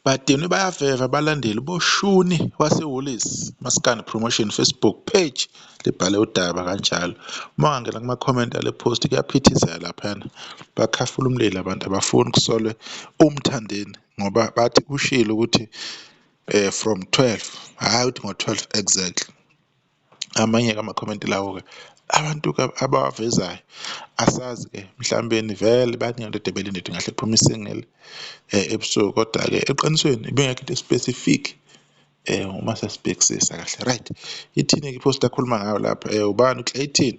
Badini bayaveva abalandeli boshuni waseWoolies Maskandi Promotion Facebook page libhale udaba kanjalo. Uma ungangena kuma-comment ale post kuyaphithizela laphana. Bakhafula umlilo abantu abafuni kusolwe uMthandeni ngoba bathi ushilo ukuthi from 12 hhayi ukuthi ngo-12 exactly. Amanye-ke ama-comment lawo-ke abantu-ke abawavezayo asazi-ke mhlawumbeni vele baningi abantu ede belinde ukuthi ngahle kuphume isingeli ebusuku kodwa-ke eqinisweni ibingekho into specific uma sesibhekisisa kahle right. Ithini-ke ipost akhuluma ngayo lapha ubani uClayton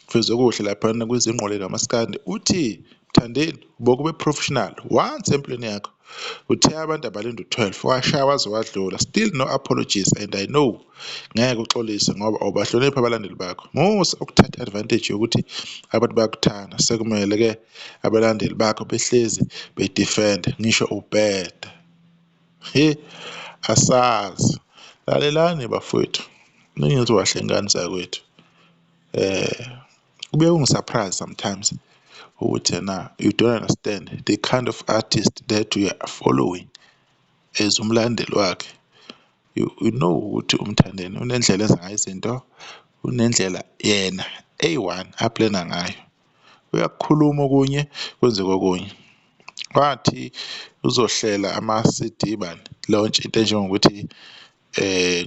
Fezekuhle laphana kwizingqola kaMaskandi uthi Mthandeni bokube professional once empilweni yakho uthe abantu abalinda u-12 washaya waze wadlula still no apologies and I know ngeke uxolise ngoba awubahloniphi abalandeli bakho musa ukuthatha advantage yokuthi abantu bayakuthanda sekumele-ke abalandeli bakho behlezi bedefend ngisho ubheda asazi lalelani bafowethu ningizowahlengani zakwethu kubuye kungisurprise sometimes ukuthi you don't understand the kind of artist that you are following as umlandeli wakhe. You know ukuthi uMthandeni unendlela enza ngayo izinto, unendlela yena A1 aplana ngayo. Uyakukhuluma okunye kwenzeka okunye. Wathi uzohlela ama-CD bani launch into enjengokuthi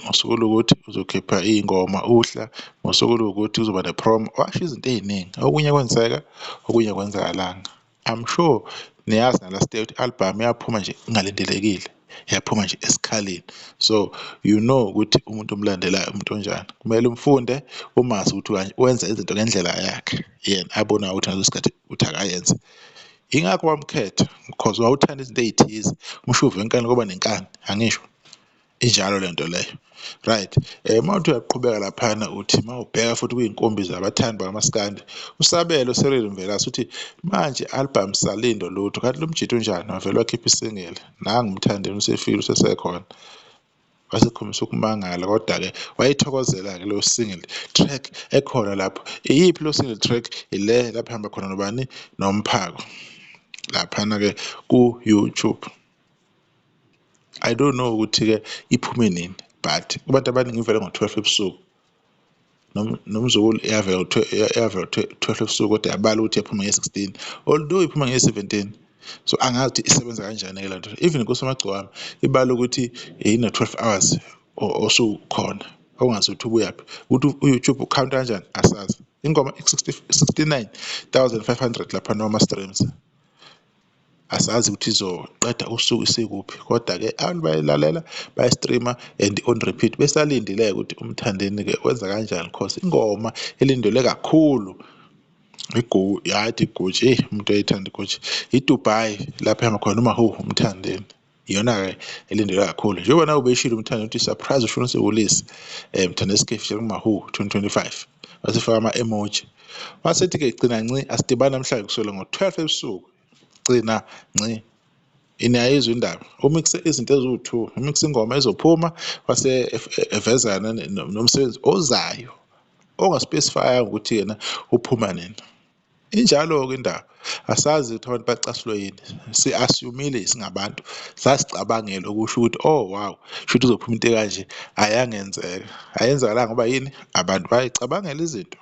ngosuku olukuthi uzokhipha iy'ngoma uhla ngosuku oluwukuthi uzoba ne-promo washo izinto ey'ningi okunye kwenzeka okunye kwenzakalanga. I'm sure niyazi nalast year ukuthi i-album yaphuma nje ingalindelekile yaphuma nje esikhaleni so you know ukuthi umuntu omlandelayo umuntu onjani kumele umfunde umazi ukuthi wenza izinto ngendlela yakhe yena abonayo ukuthi ngaleso sikhathi ukuthi akayenze. Ingakho wamkhetha because wawuthanda izinto ey'thize umshuve wenkani koba nenkani angisho injalo lento leyo right. Mawuthi uyaqhubeka laphana uthi mawubheka futhi kuyinkombi zabathandi bakaMaskandi uSabelo Cyril Mvelase uthi manje album salindo lutho kanti lo mjito unjani wavele wakhipha isingele nangu uMthandeni usefile usesekhona wasekhombisa ukumangala kodwa-ke wayithokozela-ke leyo single track ekhona lapho. Iyiphi lo single track? Ile lapho hamba khona nobani noMphako laphana-ke ku-YouTube. I don't know ukuthi-ke iphume nini but kubantu abaningi ivele ngo-12 ebusuku nomzukulu yavela 12 ebusuku kodwa yabala ukuthi yaphuma nge-16 although iphuma nge-17 so angazi ukuthi isebenza kanjani-ke le nto even kusemagciwane ibala ukuthi ine-12 hours osukhona ongazi ukuthi ubuyaphi ukuthi u-YouTube ukhawunta kanjani asazi. Ingoma 69,500 lapha noma-streams asazi ukuthi izoqeda usuku isikuphi kodwa-ke abantu bayilalela bayistreama and on repeat besalindile ukuthi uMthandeni-ke wenza kanjani because ingoma elindelwe kakhulu yathi iGucci umuntu oyayithanda iGucci iDubai lapho ehamba khona noma uMthandeni iyona-ke elindelwe kakhulu njengoba nawe ubeshilo uMthandeni ukuthi surprise ushona seWoolies Mthandeni Skeffishe kuma-WHO 2025 wasefaka ama-emoji wasethi-ke gcina nci asidibane namhlanje kusukela ngo-12 ebusuku gcina nci iniyayizwa indaba umixe izinto eziwu-2 umixe ingoma ezophuma wase evezana nomsebenzi ozayo ongaspecifyanga ukuthi yena uphuma nini. Injalo-ke indaba asazi ukuthi abantu bacasulwe yini si-assume-ile singabantu sasicabangela okusho ukuthi oh wow shuthi uzophuma into ekanje ayangenzeka ayenzakalanga ngoba yini abantu bayicabangela izinto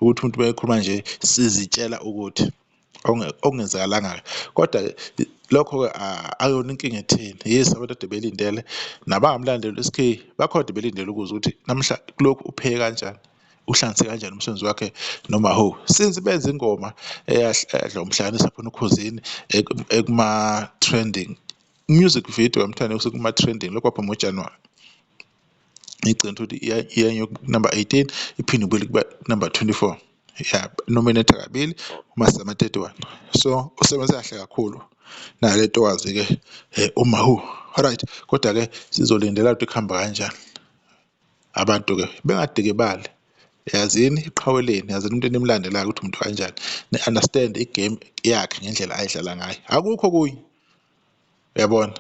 ukuthi umuntu mayekhuluma nje sizitshela ukuthi okungenzakalanga kodwa lokho-ke akuyona inkinga etheni yes abantu ade belindele nabangamlandeli SK bakhona ade belindele ukuze ukuthi namhla kulokhu upheke kanjani uhlanganise kanjani umsebenzi wakhe noma since benza ingoma eyadla umhlanganisa khona ukhosini ekuma-trending music video yamthanda sekuma-trending lokho kwaphuma ngoJanuwari ngigcina ukuthi iya number 18 iphinde ibuyele kuba number 24 nominate kabili uMaster 31 so usebenze kahle kakhulu nale ntokazi-ke alright kodwa-ke sizolindela ukuthi kuhamba kanjani abantu-ke bengadikibali yazini iqhaweleni yazini umuntu enimlandelayo ukuthi umuntu kanjani ne-understand igame yakhe ngendlela ayidlala ngayo akukho okunye uyabona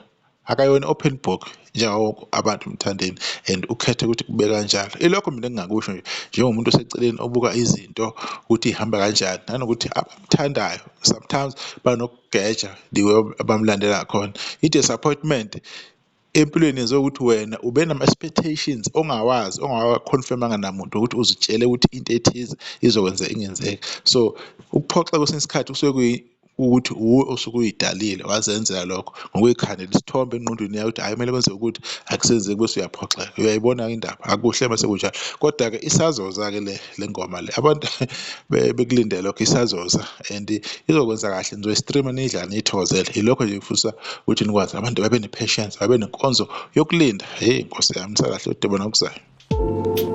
akayona open book njengawo abantu Mthandeni and ukhethe ukuthi kube kanjalo ilokho mina engingakusho nje njengomuntu oseceleni obuka izinto ukuthi ihamba kanjani nanokuthi abamthandayo sometimes banokugeja the way abamlandela khona. I-disappointment empilweni yenziwa ukuthi wena ube nama-expectations ongawazi ongawa-confirmanga namuntu ukuthi uzitshele ukuthi into ethize izokwenza ingenzeki. So ukuphoxa kwesinye isikhathi kusuke ukuthi uwe osuke uyidalile wazenzela lokho ngokuyikhandela isithombe engqondweni yakho ukuthi hayi kumele kwenze ukuthi akusenzeki bese uyaphoxeka. Uyayibona indaba akuhle mase kunjalo, kodwa-ke isazoza-ke le ngoma le abantu bekulindele lokho isazoza and izokwenza kahle nizoyi-stream-a niyidlale niyithokozele. Ilokho nje ngifisa ukuthi nikwazi abantu babe ne-patience babe nenkonzo yokulinda. Hheyi Nkosi yami, isakahle udebe nokuzayo.